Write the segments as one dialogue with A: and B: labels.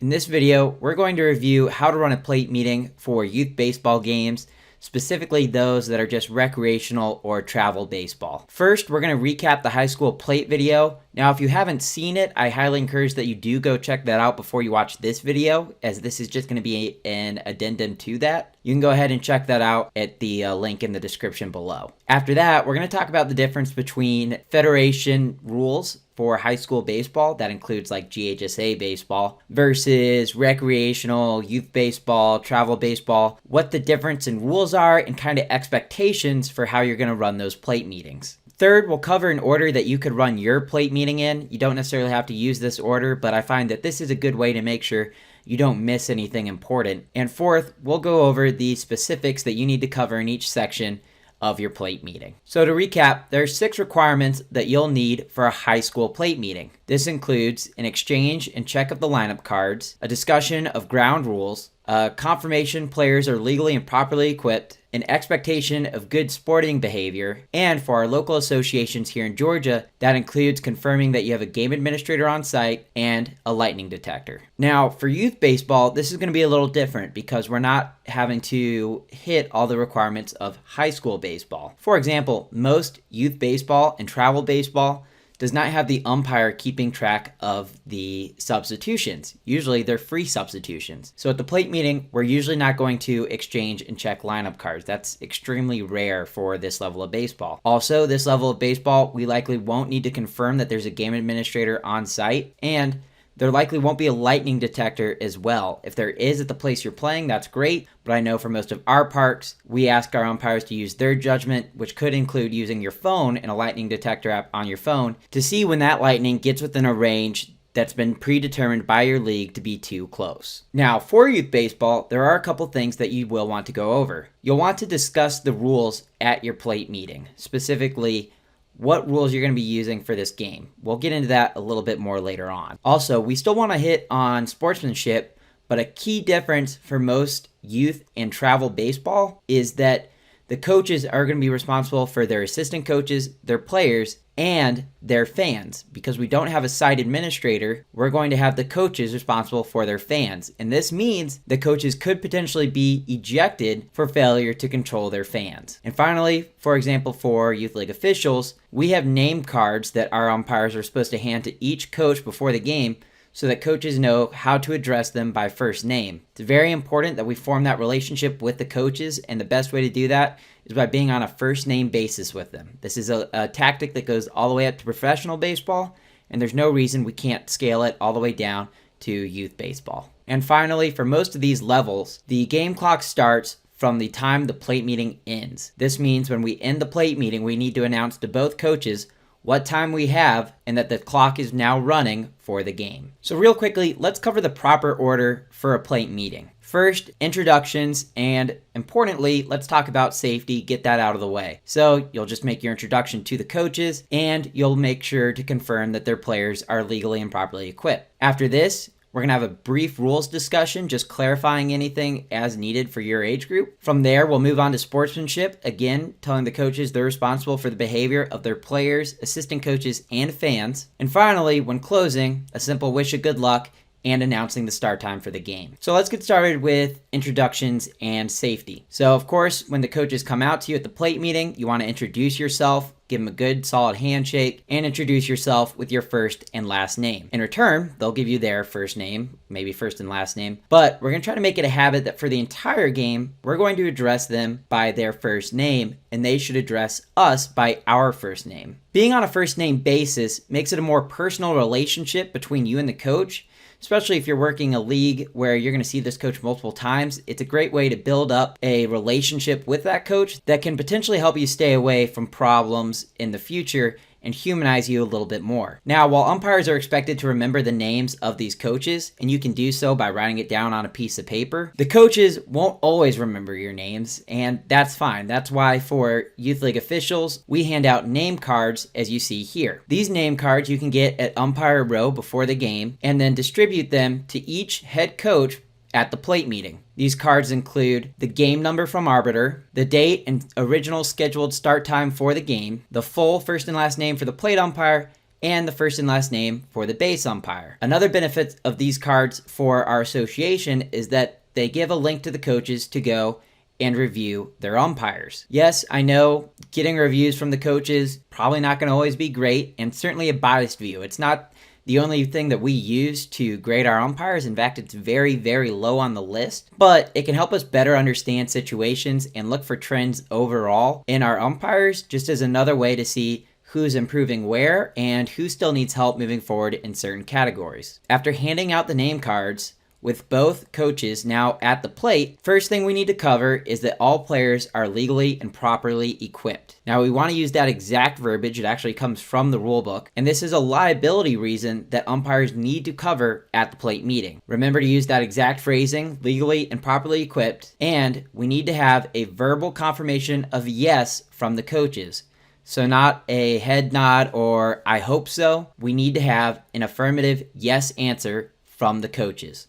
A: In this video, we're going to review how to run a plate meeting for youth baseball games, specifically those that are just recreational or travel baseball. First, we're going to recap the high school plate video. Now, if you haven't seen it, I highly encourage that you do go check that out before you watch this video, as this is just going to be an addendum to that. You can go ahead and check that out at the link in the description below. After that, we're going to talk about the difference between federation rules for high school baseball, that includes like GHSA baseball, versus recreational, youth baseball, travel baseball, what the difference in rules are, and kind of expectations for how you're going to run those plate meetings. Third, we'll cover an order that you could run your plate meeting in. You don't necessarily have to use this order, but I find that this is a good way to make sure you don't miss anything important. And fourth, we'll go over the specifics that you need to cover in each section of your plate meeting. So to recap, there are 6 requirements that you'll need for a high school plate meeting. This includes an exchange and check of the lineup cards, a discussion of ground rules, confirmation players are legally and properly equipped, an expectation of good sporting behavior, and for our local associations here in Georgia, that includes confirming that you have a game administrator on site and a lightning detector. Now, for youth baseball, this is going to be a little different because we're not having to hit all the requirements of high school baseball. For example, most youth baseball and travel baseball does not have the umpire keeping track of the substitutions. Usually they're free substitutions. So at the plate meeting, we're usually not going to exchange and check lineup cards. That's extremely rare for this level of baseball. Also, this level of baseball, we likely won't need to confirm that there's a game administrator on site, and there likely won't be a lightning detector as well. If there is at the place you're playing, that's great, but I know for most of our parks, we ask our umpires to use their judgment, which could include using your phone and a lightning detector app on your phone to see when that lightning gets within a range that's been predetermined by your league to be too close. Now, for youth baseball, there are a couple things that you will want to go over. You'll want to discuss the rules at your plate meeting, specifically what rules you're going to be using for this game. We'll get into that a little bit more later on. Also, we still want to hit on sportsmanship, but a key difference for most youth and travel baseball is that the coaches are going to be responsible for their assistant coaches, their players, and their fans. Because we don't have a site administrator, we're going to have the coaches responsible for their fans. And this means the coaches could potentially be ejected for failure to control their fans. And finally, for example, for youth league officials, we have name cards that our umpires are supposed to hand to each coach before the game so that coaches know how to address them by first name. It's very important that we form that relationship with the coaches, and the best way to do that is by being on a first name basis with them. This is a tactic that goes all the way up to professional baseball, and there's no reason we can't scale it all the way down to youth baseball. And finally, for most of these levels, the game clock starts from the time the plate meeting ends. This means when we end the plate meeting, we need to announce to both coaches what time we have and that the clock is now running for the game. So real quickly, let's cover the proper order for a plate meeting. First, introductions, and importantly, let's talk about safety, get that out of the way. So you'll just make your introduction to the coaches, and you'll make sure to confirm that their players are legally and properly equipped. After this, we're going to have a brief rules discussion, just clarifying anything as needed for your age group. From there, we'll move on to sportsmanship, again, telling the coaches they're responsible for the behavior of their players, assistant coaches, and fans. And finally, when closing, a simple wish of good luck and announcing the start time for the game. So let's get started with introductions and safety. So of course, when the coaches come out to you at the plate meeting, you want to introduce yourself, give them a good solid handshake, and introduce yourself with your first and last name. In return, they'll give you their first name, maybe first and last name, but we're going to try to make it a habit that for the entire game, we're going to address them by their first name, and they should address us by our first name. Being on a first name basis makes it a more personal relationship between you and the coach, especially if you're working a league where you're going to see this coach multiple times. It's a great way to build up a relationship with that coach that can potentially help you stay away from problems in the future and humanize you a little bit more. Now, while umpires are expected to remember the names of these coaches, and you can do so by writing it down on a piece of paper, the coaches won't always remember your names, and that's fine. That's why for youth league officials, we hand out name cards as you see here. These name cards you can get at umpire row before the game, and then distribute them to each head coach at the plate meeting. These cards include the game number from arbiter, the date and original scheduled start time for the game, the full first and last name for the plate umpire, and the first and last name for the base umpire. Another benefit of these cards for our association is that they give a link to the coaches to go and review their umpires. Yes, I know getting reviews from the coaches probably not going to always be great, and certainly a biased view. It's not the only thing that we use to grade our umpires. In fact, it's very, very low on the list, but it can help us better understand situations and look for trends overall in our umpires, just as another way to see who's improving where and who still needs help moving forward in certain categories. After handing out the name cards, with both coaches now at the plate, first thing we need to cover is that all players are legally and properly equipped. Now we want to use that exact verbiage. It actually comes from the rule book, and this is a liability reason that umpires need to cover at the plate meeting. Remember to use that exact phrasing, legally and properly equipped, and we need to have a verbal confirmation of yes from the coaches. So not a head nod or I hope so. We need to have an affirmative yes answer from the coaches.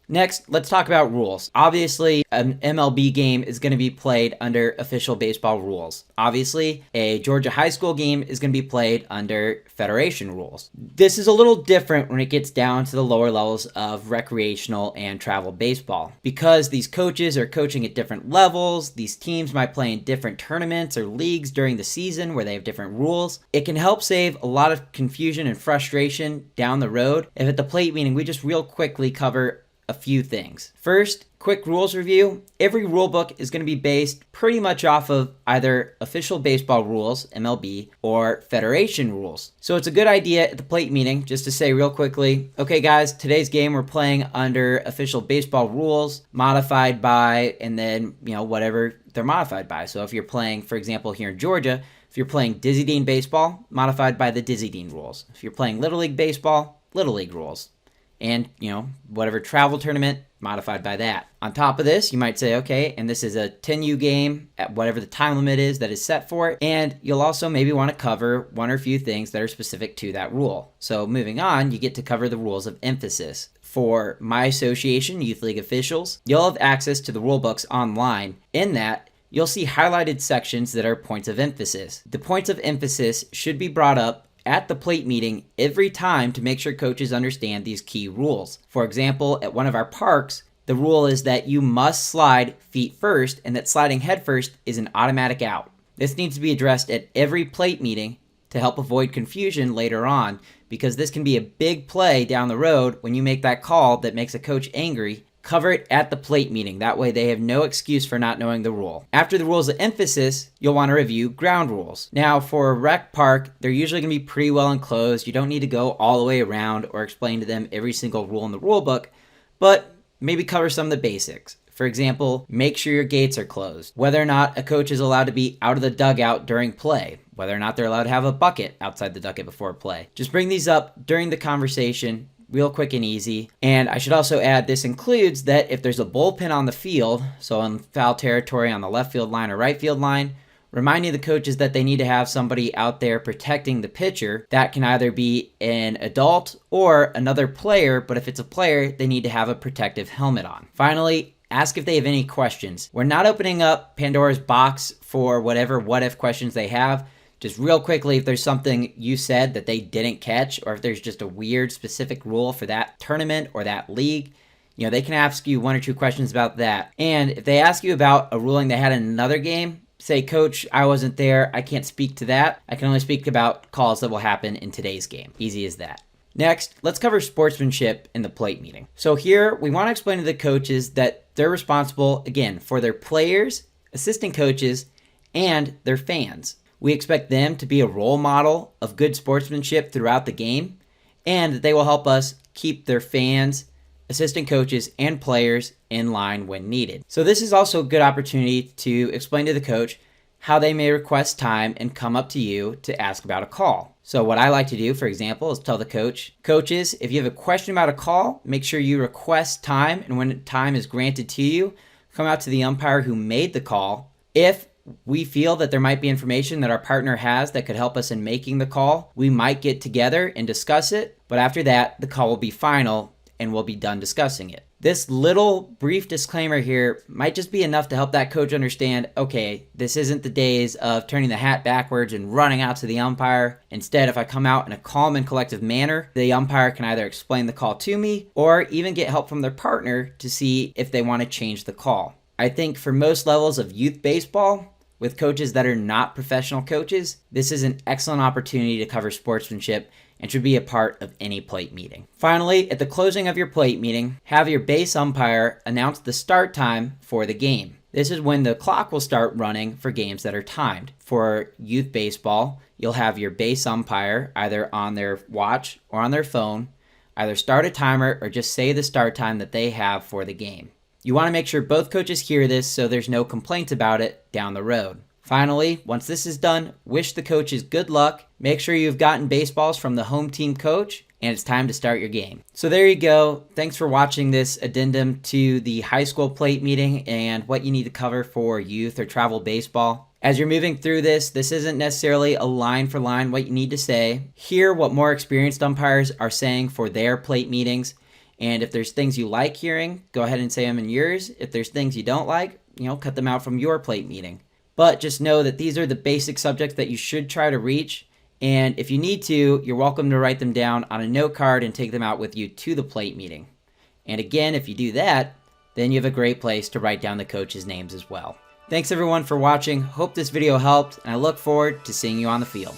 A: Next, let's talk about rules. Obviously, an MLB game is going to be played under official baseball rules. Obviously, a Georgia high school game is going to be played under Federation rules. This is a little different when it gets down to the lower levels of recreational and travel baseball. Because these coaches are coaching at different levels, these teams might play in different tournaments or leagues during the season where they have different rules. It can help save a lot of confusion and frustration down the road if at the plate meeting we just real quickly cover a few things. First, quick rules review. Every rule book is going to be based pretty much off of either official baseball rules, MLB, or Federation rules. So it's a good idea at the plate meeting just to say real quickly, okay guys, today's game we're playing under official baseball rules, modified by, and then, whatever they're modified by. So if you're playing, for example, here in Georgia, if you're playing Dizzy Dean baseball, modified by the Dizzy Dean rules. If you're playing Little League baseball, Little League rules. And, whatever travel tournament, modified by that. On top of this, you might say, okay, and this is a 10U game at whatever the time limit is that is set for it. And you'll also maybe want to cover one or a few things that are specific to that rule. So moving on, you get to cover the rules of emphasis. For my association, Youth League officials, you'll have access to the rule books online. In that, you'll see highlighted sections that are points of emphasis. The points of emphasis should be brought up at the plate meeting every time to make sure coaches understand these key rules. For example, at one of our parks, the rule is that you must slide feet first and that sliding head first is an automatic out. This needs to be addressed at every plate meeting to help avoid confusion later on, because this can be a big play down the road when you make that call that makes a coach angry. Cover it at the plate meeting. That way they have no excuse for not knowing the rule. After the rules of emphasis, you'll want to review ground rules. Now, for a rec park, they're usually going to be pretty well enclosed. You don't need to go all the way around or explain to them every single rule in the rule book, but maybe cover some of the basics. For example, make sure your gates are closed. Whether or not a coach is allowed to be out of the dugout during play. Whether or not they're allowed to have a bucket outside the dugout before play. Just bring these up during the conversation. Real quick and easy. And I should also add, this includes that if there's a bullpen on the field, so in foul territory on the left field line or right field line, reminding the coaches that they need to have somebody out there protecting the pitcher. That can either be an adult or another player, but if it's a player, they need to have a protective helmet on. Finally, ask if they have any questions. We're not opening up Pandora's box for whatever what-if questions they have. Just real quickly, if there's something you said that they didn't catch, or if there's just a weird specific rule for that tournament or that league, they can ask you one or two questions about that. And if they ask you about a ruling they had in another game, say, Coach, I wasn't there. I can't speak to that. I can only speak about calls that will happen in today's game. Easy as that. Next, let's cover sportsmanship in the plate meeting. So here, we want to explain to the coaches that they're responsible, again, for their players, assistant coaches, and their fans. We expect them to be a role model of good sportsmanship throughout the game, and that they will help us keep their fans, assistant coaches, and players in line when needed. So this is also a good opportunity to explain to the coach how they may request time and come up to you to ask about a call. So what I like to do, for example, is tell the coaches, if you have a question about a call, make sure you request time, and when time is granted to you, come out to the umpire who made the call. If we feel that there might be information that our partner has that could help us in making the call, we might get together and discuss it, but after that, the call will be final, and we'll be done discussing it. This little brief disclaimer here might just be enough to help that coach understand, okay, this isn't the days of turning the hat backwards and running out to the umpire. Instead, if I come out in a calm and collective manner, the umpire can either explain the call to me or even get help from their partner to see if they want to change the call. I think for most levels of youth baseball, with coaches that are not professional coaches, this is an excellent opportunity to cover sportsmanship and should be a part of any plate meeting. Finally, at the closing of your plate meeting, have your base umpire announce the start time for the game. This is when the clock will start running for games that are timed. For youth baseball, you'll have your base umpire either on their watch or on their phone, either start a timer or just say the start time that they have for the game. You want to make sure both coaches hear this so there's no complaints about it down the road. Finally, once this is done, wish the coaches good luck, make sure you've gotten baseballs from the home team coach, and it's time to start your game. So there you go. Thanks for watching this addendum to the high school plate meeting and what you need to cover for youth or travel baseball. As you're moving through this isn't necessarily a line for line what you need to say. Hear what more experienced umpires are saying for their plate meetings. And if there's things you like hearing, go ahead and say them in yours. If there's things you don't like, cut them out from your plate meeting. But just know that these are the basic subjects that you should try to reach. And if you need to, you're welcome to write them down on a note card and take them out with you to the plate meeting. And again, if you do that, then you have a great place to write down the coaches' names as well. Thanks everyone for watching. Hope this video helped, and I look forward to seeing you on the field.